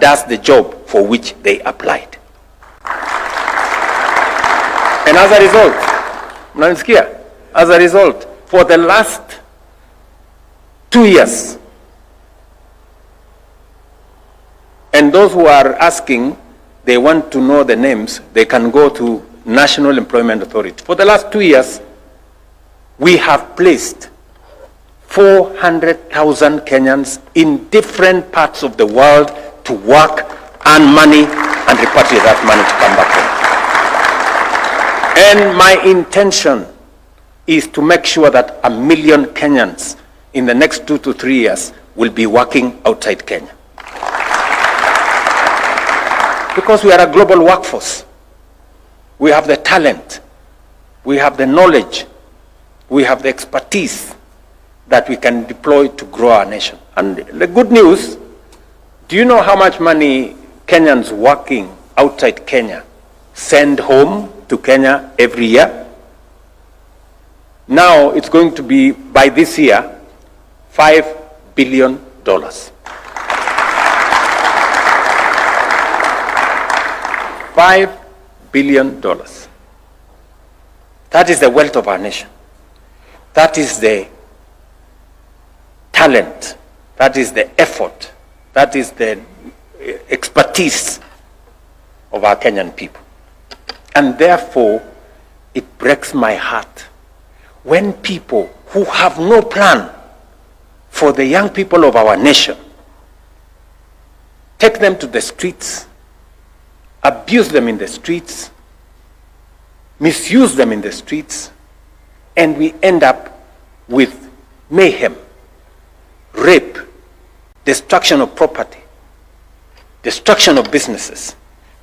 does the job for which they applied. And as a result, mnanisikia? As a result, for the last 2 years, and those who are asking, they want to know the names, they can go to National Employment Authority. For the last 2 years, we have placed 400,000 Kenyans in different parts of the world to work, earn money, and repatriate that money to come back home. And my intention is to make sure that 1 million Kenyans in the next 2 to 3 years will be working outside Kenya. Because we are a global workforce. We have the talent, we have the knowledge, we have the expertise that we can deploy to grow our nation. And the good news, do you know how much money Kenyans working outside Kenya send home to Kenya every year? Now it's going to be, by this year, $5 billion. $5 billion. That is the wealth of our nation. That is the talent. That is the effort. That is the expertise of our Kenyan people. And therefore, it breaks my heart when people who have no plan for the young people of our nation take them to the streets, abuse them in the streets, misuse them in the streets, and we end up with mayhem, rape, destruction of property, destruction of businesses,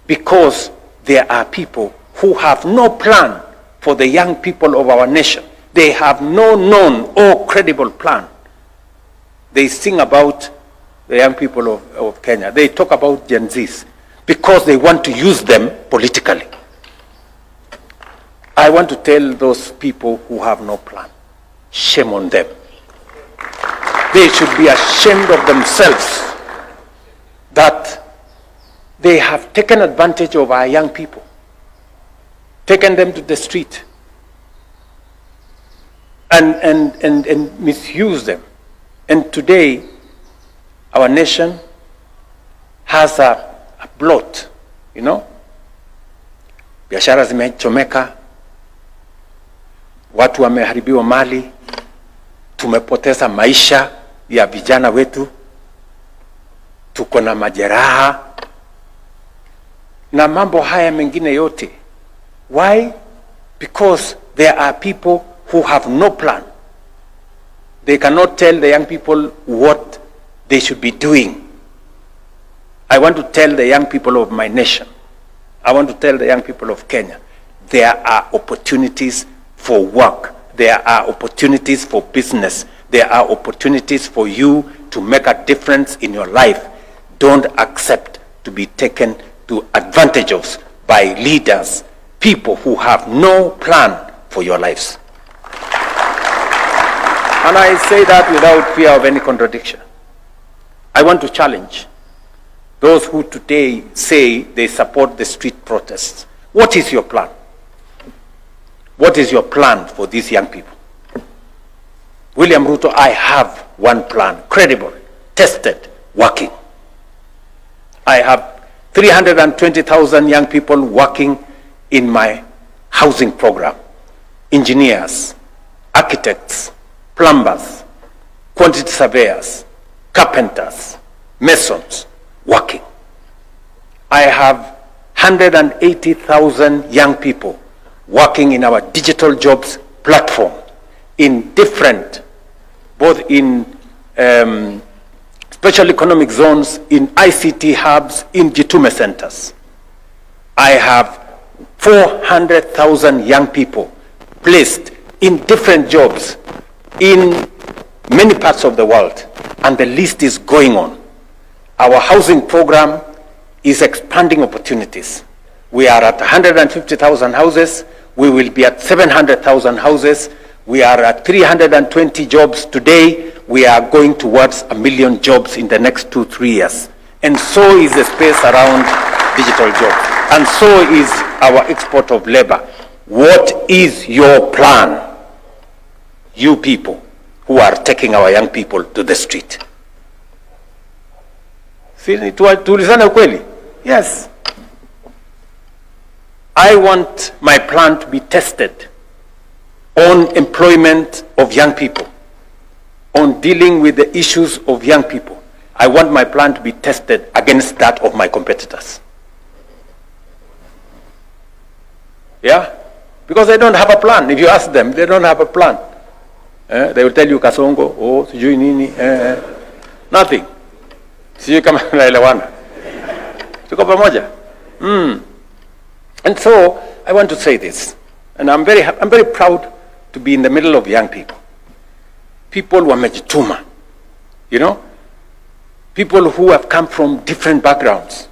because there are people who have no plan for the young people of our nation. They have no known or credible plan. They sing about the young people of Kenya. They talk about Gen Zs because they want to use them politically. I want to tell those people who have no plan, shame on them. They should be ashamed of themselves that they have taken advantage of our young people, taken them to the street, and misuse them. And today, our nation has a blot, you know. Biashara zimechomeka, watu wameharibiwa mali, tumepoteza maisha ya vijana wetu, tuko na majeraha na mambo haya mengine yote. Why? Because there are people who have no plan. They cannot tell the young people what they should be doing. I want to tell the young people of my nation, I want to tell the young people of Kenya, there are opportunities for work. There are opportunities for business. There are opportunities for you to make a difference in your life. Don't accept to be taken to advantage of by leaders, people who have no plan for your lives. And I say that without fear of any contradiction. I want to challenge those who today say they support the street protests. What is your plan? What is your plan for these young people? William Ruto, I have one plan, credible, tested, working. I have 320,000 young people working in my housing program. Engineers, architects, plumbers, quantity surveyors, carpenters, masons, working. I have 180,000 young people working in our digital jobs platform in different, both in special economic zones, in ICT hubs, in Jitume centers. I have 400,000 young people placed in different jobs in many parts of the world, and the list is going on. Our housing program is expanding opportunities. We are at 150,000 houses. We will be at 700,000 houses. We are at 320 jobs today. We are going towards 1 million jobs in the next 2-3 years. And so is the space around digital jobs. And so is our export of labor. What is your plan, you people who are taking our young people to the street? Tulizane ukweli? Yes. I want my plan to be tested on employment of young people, on dealing with the issues of young people. I want my plan to be tested against that of my competitors. Yeah? Because they don't have a plan. If you ask them, they don't have a plan. They will tell you kasongo, oh, sijui nini, nothing. Sijui kama naelewana. Tuko pamoja? And so, I want to say this, and I'm very proud to be in the middle of young people. People wamejituma, you know? People who have come from different backgrounds,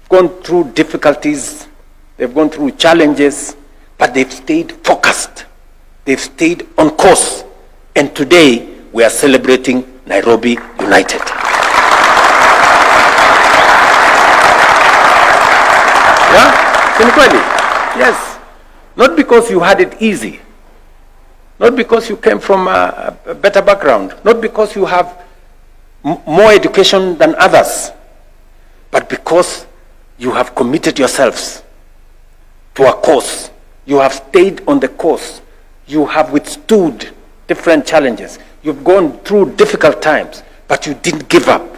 gone through difficulties, they've gone through challenges, but they've stayed focused. They've stayed on course. And today, we are celebrating Nairobi United. Yeah? Yes. Not because you had it easy. Not because you came from a better background. Not because you have more education than others. But because you have committed yourselves to a course. You have stayed on the course. You have withstood different challenges. You've gone through difficult times, but you didn't give up.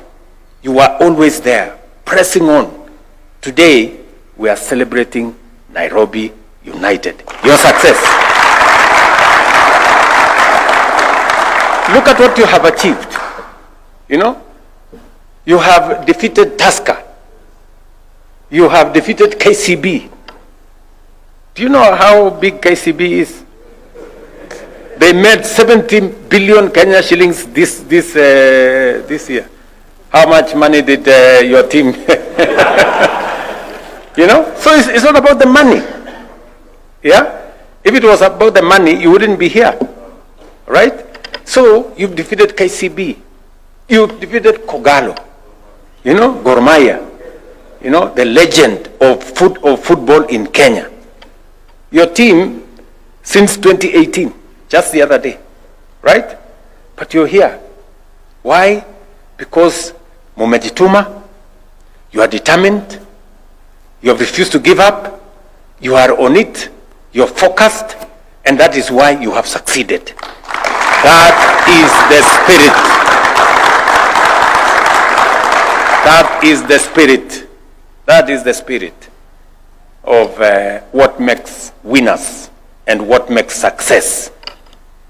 You were always there, pressing on. Today, we are celebrating Nairobi United. Your success. Look at what you have achieved. You know, you have defeated Tusker. You have defeated KCB. Do you know how big KCB is? They made 17 billion Kenya shillings this year. How much money did your team? You know, so it's not about the money. Yeah, if it was about the money, you wouldn't be here, right? So you've defeated KCB, you've defeated Kogalo, you know, Gor Mahia, you know, the legend of football in Kenya. Your team since 2018, just the other day, right? But you're here. Why? Because mumejituma, you are determined, you have refused to give up, you are on it, you're focused, and that is why you have succeeded. That is the spirit. That is the spirit. That is the spirit of what makes winners and what makes success.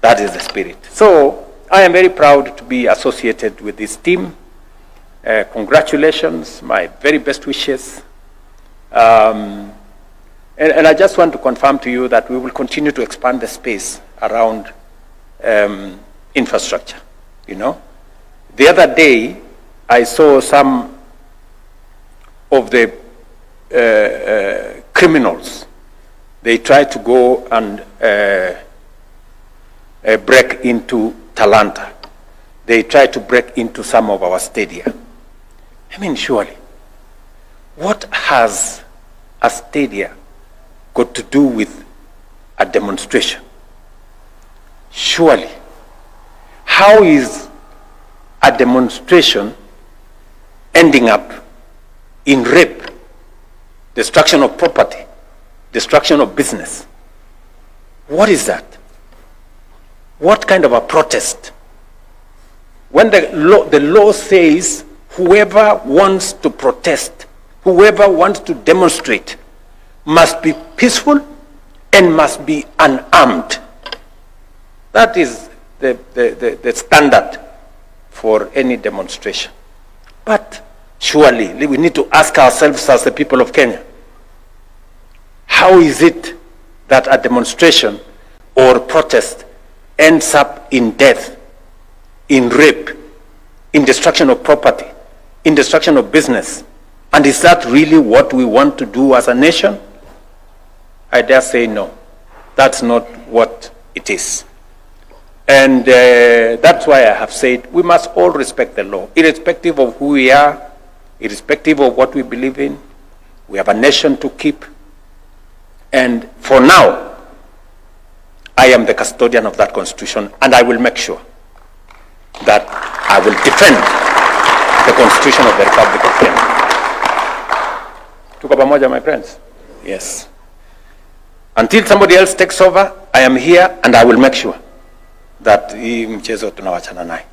That is the spirit. So I am very proud to be associated with this team. Congratulations, my very best wishes. And I just want to confirm to you that we will continue to expand the space around infrastructure, you know. The other day, I saw some of the criminals. They tried to go and break into Talanta. They tried to break into some of our stadia. I mean, surely, what has a stadia got to do with a demonstration? Surely, how is a demonstration ending up in rape, destruction of property, destruction of business? What is that? What kind of a protest? When the law says whoever wants to protest, whoever wants to demonstrate must be peaceful and must be unarmed. That is the standard for any demonstration. But surely we need to ask ourselves as the people of Kenya, how is it that a demonstration or protest ends up in death, in rape, in destruction of property, in destruction of business? And is that really what we want to do as a nation? I dare say no. That's not what it is. And that's why I have said we must all respect the law, irrespective of who we are, irrespective of what we believe in. We have a nation to keep. And for now, I am the custodian of that constitution, and I will make sure that I will defend the constitution of the Republic of Kenya. Tuko pamoja, my friends? Yes. Until somebody else takes over, I am here, and I will make sure that hii mchezo tunawachana naye.